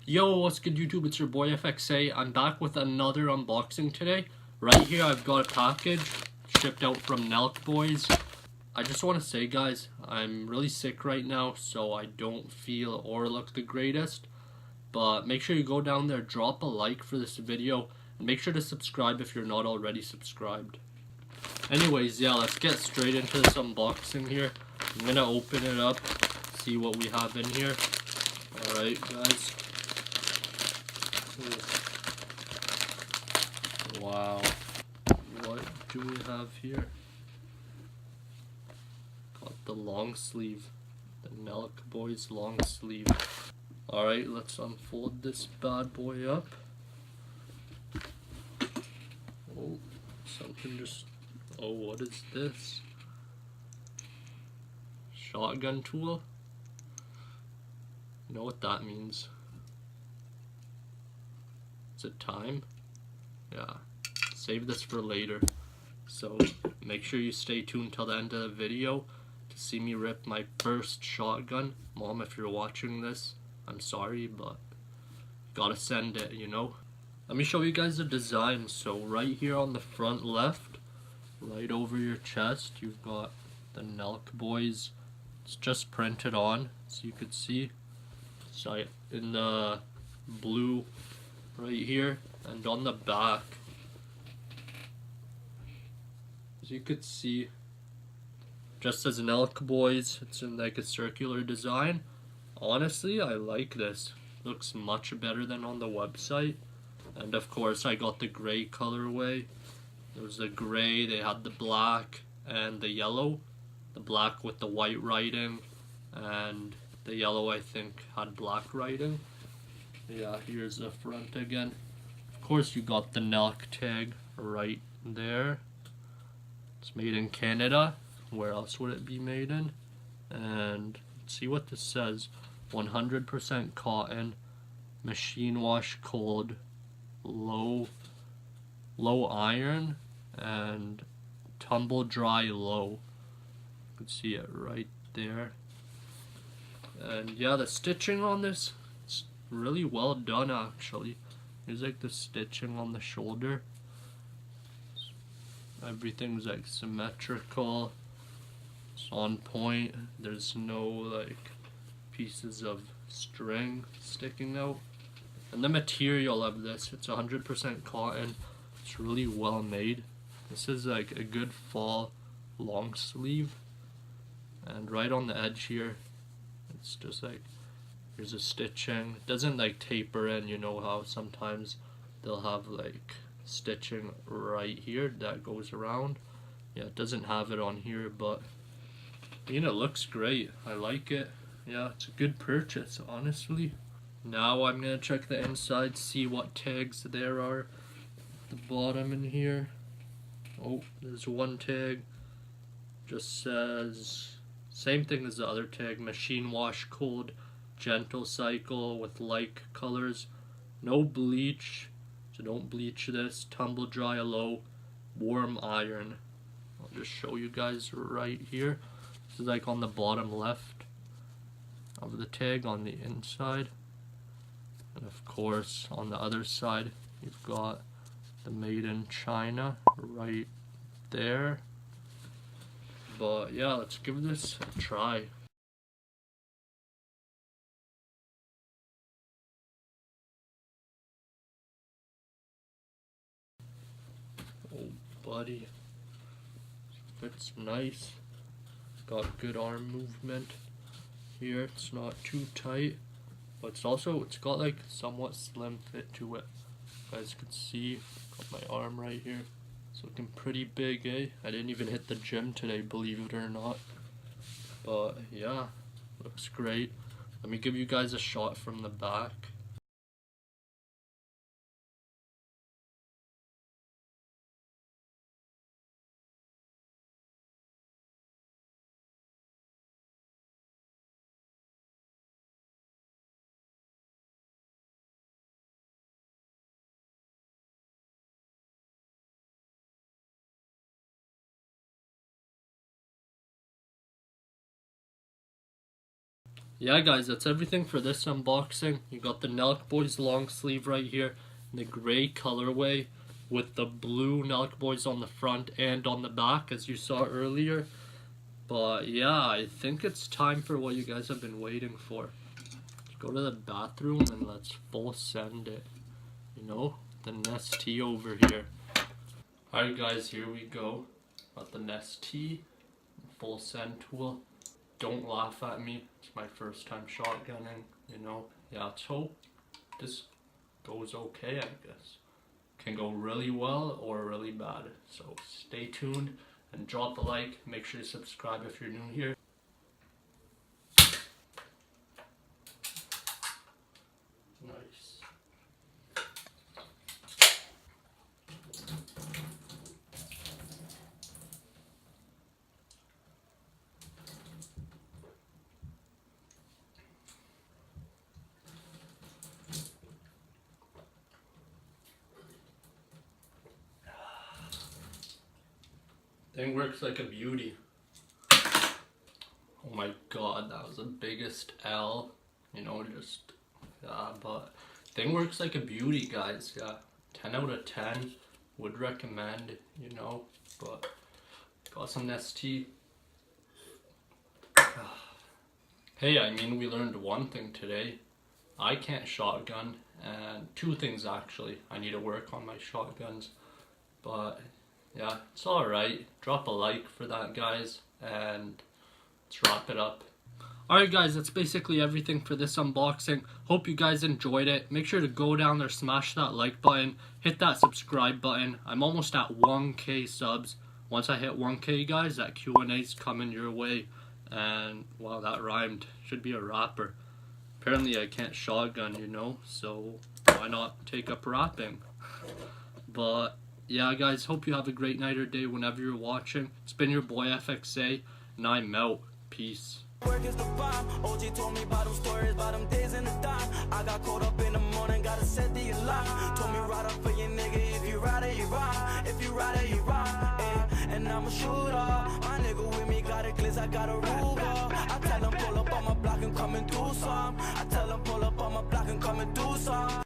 Yo, what's good YouTube? It's your boy FXA. I'm back with another unboxing today. Right here I've got a package shipped out from Nelk Boys. I just want to say guys, I'm really sick right now, so I don't feel or look the greatest. But make sure you go down there, drop a like for this video, and make sure to subscribe if you're not already subscribed. Anyways, yeah, let's get straight into this unboxing here. I'm gonna open it up, see what we have in here. Alright guys. Wow, what do we have here? Got the long sleeve, the Nelk Boys long sleeve. Alright, let's unfold this bad boy up. Oh, something just, oh, what is this? Shotgun tool? You know what that means? Is it time? Yeah, save this for later. So make sure you stay tuned till the end of the video to see me rip my first shotgun. Mom, if you're watching this, I'm sorry, but gotta send it, you know. Let me show you guys the design. So right here on the front left, right over your chest, you've got the Nelk Boys. It's just printed on, so you could see. So in the blue right here, and on the back, as you could see, just as Nelk Boys, it's in like a circular design. Honestly, I like this. Looks much better than on the website. And of course I got the gray colorway. There was the gray, they had the black and the yellow. The black with the white writing, and the yellow I think had black writing. Yeah, here's the front again. Of course you got the Nelk tag right there. It's made in Canada. Where else would it be made in? And let's see what this says. 100% cotton, machine wash cold, low iron, and tumble dry low. You can see it right there. And yeah, the stitching on this, it's really well done actually. Here's like the stitching on the shoulder. Everything's like symmetrical. It's on point. There's no like pieces of string sticking out. And the material of this, it's 100% cotton. It's really well made. This is like a good fall long sleeve. And right on the edge here, it's just like, here's a stitching. It doesn't like taper in, you know how sometimes they'll have like stitching right here that goes around. Yeah, it doesn't have it on here, but you know, it looks great. I like it. Yeah, it's a good purchase, honestly. Now I'm gonna check the inside, see what tags there are at the bottom in here. Oh, there's one tag. Just says same thing as the other tag, machine wash cold, gentle cycle with like colors, no bleach, so don't bleach this, tumble dry low, warm iron. I'll just show you guys right here. This is like on the bottom left of the tag on the inside. And of course on the other side you've got the made in China right there. But yeah, let's give this a try. Oh buddy, fits nice. Got good arm movement here. It's not too tight, but it's got like somewhat slim fit to it. You guys can see, got my arm right here. It's looking pretty big, eh? I didn't even hit the gym today, believe it or not. But yeah, looks great. Let me give you guys a shot from the back. yeah guys, that's everything for this unboxing. You got the Nelk Boys long sleeve right here in the gray colorway with the blue Nelk Boys on the front and on the back as you saw earlier. But yeah, I think it's time for what you guys have been waiting for. Let's go to the bathroom and let's full send it. You know, the Nest T over here. Alright guys, here we go. Got the Nest T, full send tool. Don't laugh at me, it's my first time shotgunning, you know. Yeah, let's hope this goes okay, I guess. Can go really well or really bad. So stay tuned and drop a like. Make sure you subscribe if you're new here. Nice. Thing works like a beauty. Oh my god, that was the biggest L. You know, just but thing works like a beauty, guys. Yeah, 10 out of 10. Would recommend, you know. But got some ST. Hey, I mean, we learned one thing today. I can't shotgun, and two things actually. I need to work on my shotguns, but yeah, it's alright. Drop a like for that, guys, and let's wrap it up. Alright guys, that's basically everything for this unboxing. Hope you guys enjoyed it. Make sure to go down there, smash that like button, hit that subscribe button. I'm almost at 1K subs. Once I hit 1K, guys, that Q&A's coming your way. And wow, that rhymed. Should be a rapper. Apparently I can't shotgun, you know, so why not take up rapping? But yeah guys, hope you have a great night or day whenever you're watching. It's been your boy FXA, and I'm out. Peace. Work is the bomb. OG told me about them stories, about them days in the dime. I got caught up in the morning, gotta set the alarm. Told me ride up for your nigga, if you ride it, you ride. If you ride it, you ride. And I'm a shooter. My nigga with me got a glitz, I got a Ruger. I tell him pull up on my block and come and do some. I tell him pull up on my block and come and do some.